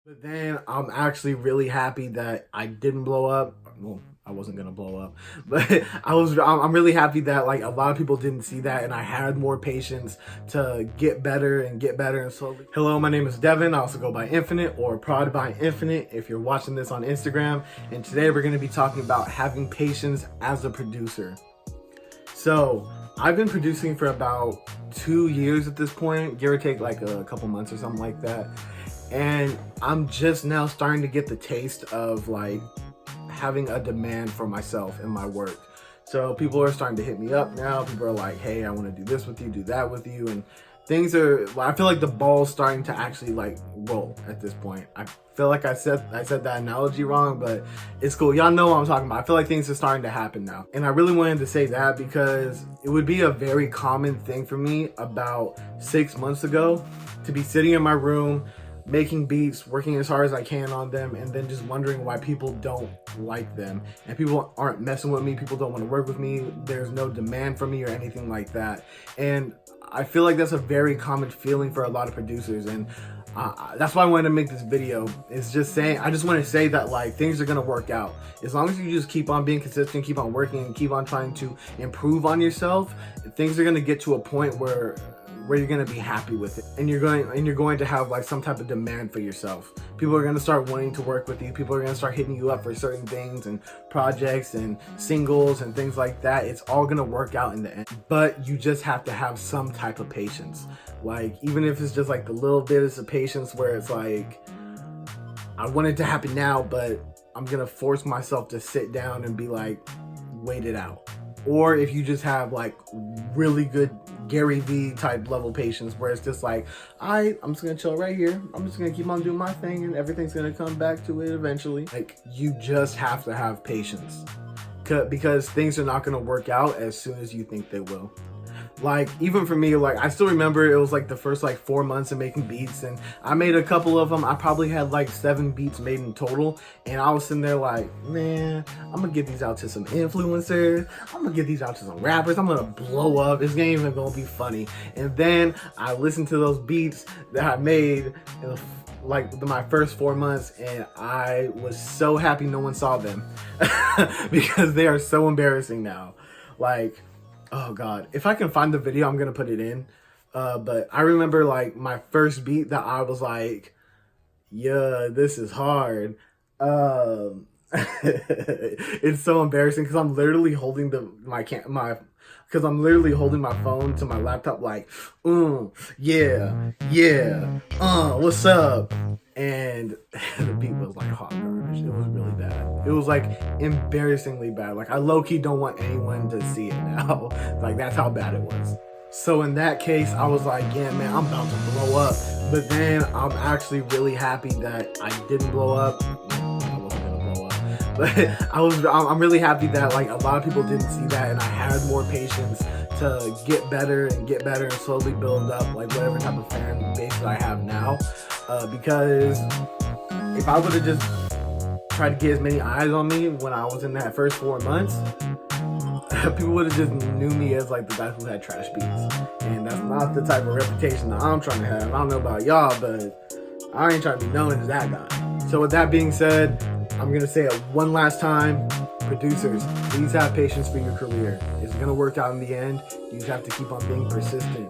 But then I'm actually really happy that I didn't blow up. Well, I wasn't gonna blow up, but I'm really happy that like a lot of people didn't see that, and I had more patience to get better and get better and slowly. Hello, my name is Devin. I also go by Infinite or Prod by Infinite if you're watching this on Instagram. And today we're gonna be talking about having patience as a producer. So I've been producing for about 2 years at this point, give or take like a couple months or something like that. And I'm just now starting to get the taste of like having a demand for myself and my work. So people are starting to hit me up now. People are like, hey, I want to do this with you, do that with you. And things are, I feel like the ball's starting to actually like roll at this point. I feel like I said that analogy wrong, but it's cool. Y'all know what I'm talking about. I feel like things are starting to happen now. And I really wanted to say that because it would be a very common thing for me about 6 months ago to be sitting in my room, making beats, working as hard as I can on them, and then just wondering why people don't like them. And people aren't messing with me, people don't want to work with me, there's no demand from me or anything like that. And I feel like that's a very common feeling for a lot of producers, and that's why I wanted to make this video. Is just saying, I just want to say that like things are gonna work out as long as you just keep on being consistent, keep on working, and keep on trying to improve on yourself. Things are gonna get to a point where you're going to be happy with it, and you're going to have like some type of demand for yourself. People are going to start wanting to work with you. People are going to start hitting you up for certain things and projects and singles and things like that. It's all going to work out in the end, but you just have to have some type of patience. Like, even if it's just like the little bits of patience where it's like, I want it to happen now, but I'm going to force myself to sit down and be like, wait it out. Or if you just have like really good Gary Vee type level patience where it's just like, I'm just gonna chill right here, I'm just gonna keep on doing my thing and everything's gonna come back to it eventually. Like, you just have to have patience because things are not gonna work out as soon as you think they will. Like, even for me, like, I still remember it was like the first like 4 months of making beats, and I made a couple of them. I probably had like 7 beats made in total, and I was sitting there like, man, I'm gonna get these out to some influencers, I'm gonna get these out to some rappers, I'm gonna blow up, it's ain't even gonna be funny. And then I listened to those beats that I made in like my first 4 months, and I was so happy no one saw them because they are so embarrassing now. Like, oh God, if I can find the video, I'm gonna put it in. But I remember like my first beat that I was like, yeah, this is hard. It's so embarrassing because I'm literally holding because I'm literally holding my phone to my laptop like, yeah, what's up? And the beat was like hot garbage. It was really bad. It was like embarrassingly bad. Like, I low-key don't want anyone to see it now. Like, that's how bad it was. So in that case, I was like, yeah, man, I'm about to blow up. But then I'm actually really happy that I didn't blow up. I wasn't gonna blow up. But I'm really happy that like a lot of people didn't see that, and I had more patience to get better and slowly build up like whatever type of fan base that I have now. Because if I would have just tried to get as many eyes on me when I was in that first 4 months, people would have just knew me as like the guy who had trash beats. And that's not the type of reputation that I'm trying to have. I don't know about y'all, but I ain't trying to be known as that guy. So with that being said, I'm going to say it one last time. Producers, please have patience for your career. It's going to work out in the end. You just have to keep on being persistent.